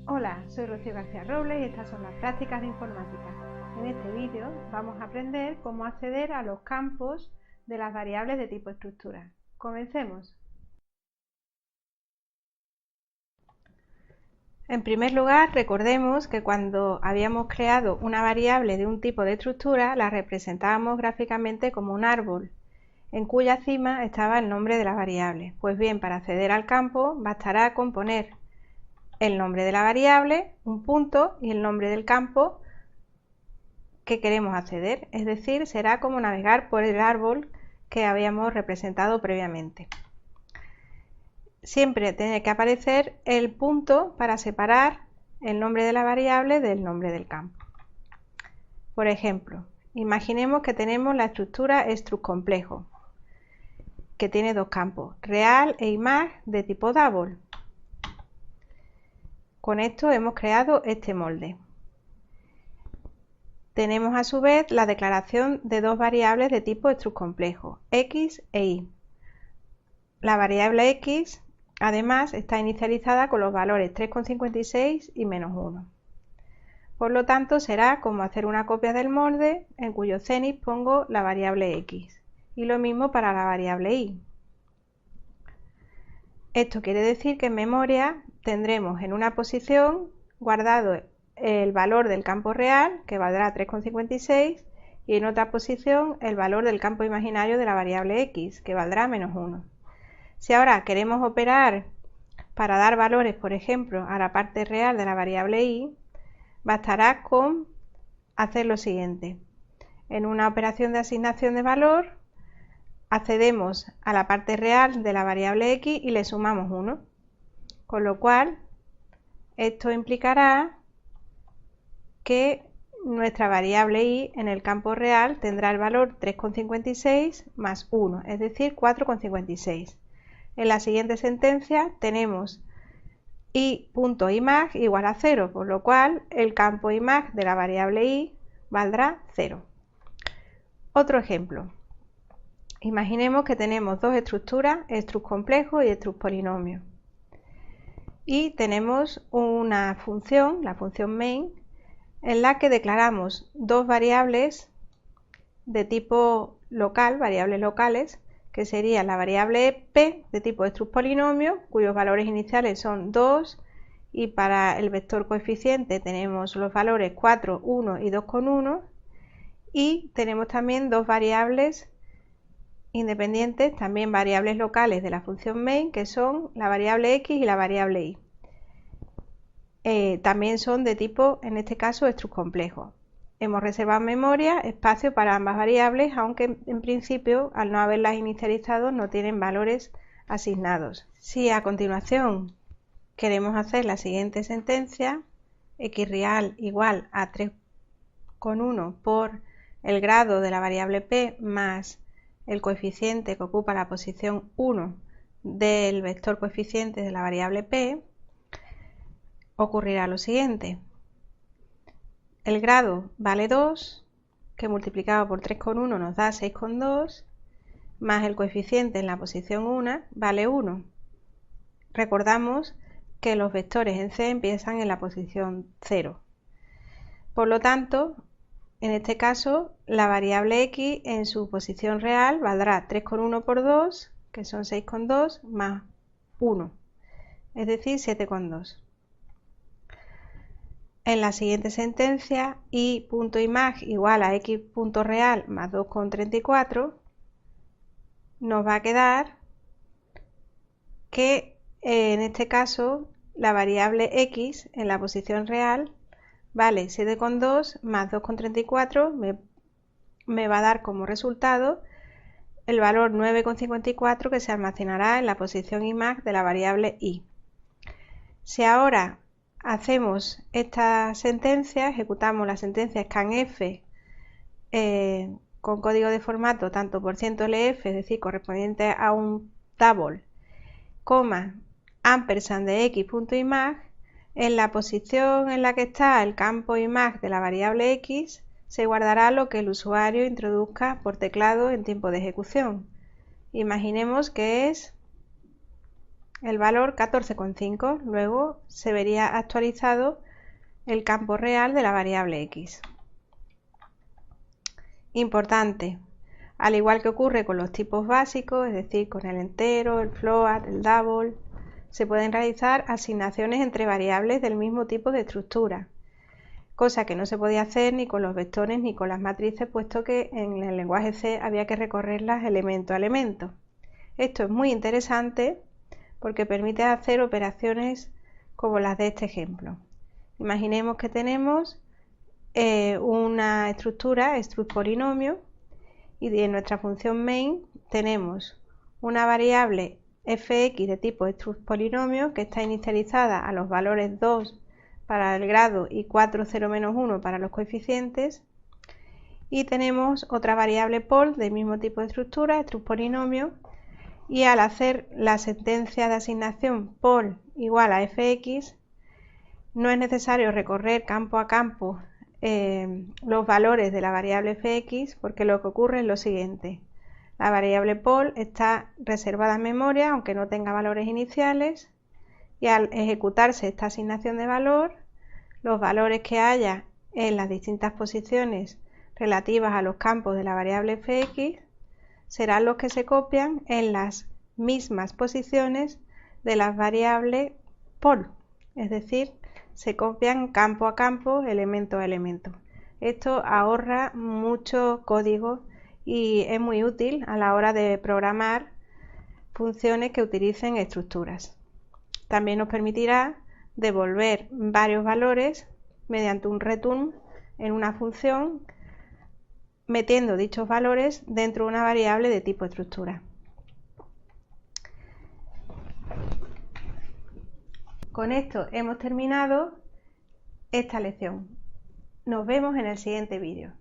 Hola, soy Rocío García Robles y estas son las prácticas de informática. En este vídeo vamos a aprender cómo acceder a los campos de las variables de tipo estructura. Comencemos. En primer lugar, recordemos que cuando habíamos creado una variable de un tipo de estructura, la representábamos gráficamente como un árbol, en cuya cima estaba el nombre de la variable. Pues bien, para acceder al campo bastará con poner el nombre de la variable, un punto y el nombre del campo que queremos acceder, es decir, será como navegar por el árbol que habíamos representado previamente. Siempre tiene que aparecer el punto para separar el nombre de la variable del nombre del campo. Por ejemplo, imaginemos que tenemos la estructura struComplejo, que tiene dos campos, real e imag de tipo double. Con esto hemos creado este molde. Tenemos a su vez la declaración de dos variables de tipo struComplejo, x e y. La variable x además está inicializada con los valores 3,56 y -1. Por lo tanto, será como hacer una copia del molde en cuyo cenit pongo la variable x. Y lo mismo para la variable y. Esto quiere decir que en memoria tendremos en una posición guardado el valor del campo real, que valdrá 3,56, y en otra posición el valor del campo imaginario de la variable x, que valdrá -1. Si ahora queremos operar para dar valores, por ejemplo, a la parte real de la variable y, bastará con hacer lo siguiente. En una operación de asignación de valor, accedemos a la parte real de la variable x y le sumamos 1. Con lo cual, esto implicará que nuestra variable y en el campo real tendrá el valor 3,56 más 1, es decir, 4,56. En la siguiente sentencia tenemos y.imag igual a 0, por lo cual el campo imag de la variable y valdrá 0. Otro ejemplo. Imaginemos que tenemos dos estructuras, struComplejo y struCpolinomio. Y tenemos una función, la función main, en la que declaramos dos variables de tipo local, variables locales, que sería la variable p de tipo struCpolinomio, cuyos valores iniciales son 2, y para el vector coeficiente tenemos los valores 4, 1 y 2,1, y tenemos también dos variables independientes, también variables locales de la función main, que son la variable x y la variable y. También son de tipo, en este caso, struComplejo. Hemos reservado en memoria espacio para ambas variables, aunque en principio, al no haberlas inicializado, no tienen valores asignados. Si a continuación queremos hacer la siguiente sentencia, x real igual a 3,1 por el grado de la variable p más el coeficiente que ocupa la posición 1 del vector coeficiente de la variable p, ocurrirá lo siguiente. El grado vale 2, que multiplicado por 3,1 nos da 6,2, más el coeficiente en la posición 1 vale 1. Recordamos que los vectores en C empiezan en la posición 0. Por lo tanto, en este caso, la variable x en su posición real valdrá 3,1 por 2, que son 6,2, más 1, es decir, 7,2. En la siguiente sentencia, y.imag igual a x.real más 2,34, nos va a quedar que en este caso la variable x en la posición real vale 7,2 más 2,34 me va a dar como resultado el valor 9,54 que se almacenará en la posición imag de la variable y. Si ahora hacemos esta sentencia, ejecutamos la sentencia scanf con código de formato tanto %lf, es decir, correspondiente a un double, coma, ampersand de x.imag, en la posición en la que está el campo imag de la variable x se guardará lo que el usuario introduzca por teclado en tiempo de ejecución. Imaginemos que es el valor 14,5. Luego se vería actualizado el campo real de la variable x. Importante, al igual que ocurre con los tipos básicos, es decir, con el entero, el float, el double, se pueden realizar asignaciones entre variables del mismo tipo de estructura, cosa que no se podía hacer ni con los vectores ni con las matrices, puesto que en el lenguaje C había que recorrerlas elemento a elemento. Esto es muy interesante porque permite hacer operaciones como las de este ejemplo. Imaginemos que tenemos una estructura, struct polinomio, y en nuestra función main tenemos una variable fx de tipo struct polinomio que está inicializada a los valores 2 para el grado y 4, 0, menos 1 para los coeficientes, y tenemos otra variable pol del mismo tipo de estructura, struct polinomio, y al hacer la sentencia de asignación pol igual a fx no es necesario recorrer campo a campo los valores de la variable fx, porque lo que ocurre es lo siguiente: la variable pol está reservada en memoria aunque no tenga valores iniciales, y al ejecutarse esta asignación de valor, los valores que haya en las distintas posiciones relativas a los campos de la variable fx serán los que se copian en las mismas posiciones de las variables pol, es decir, se copian campo a campo, elemento a elemento. Esto ahorra mucho código y es muy útil a la hora de programar funciones que utilicen estructuras. También nos permitirá devolver varios valores mediante un return en una función, metiendo dichos valores dentro de una variable de tipo estructura. Con esto hemos terminado esta lección. Nos vemos en el siguiente vídeo.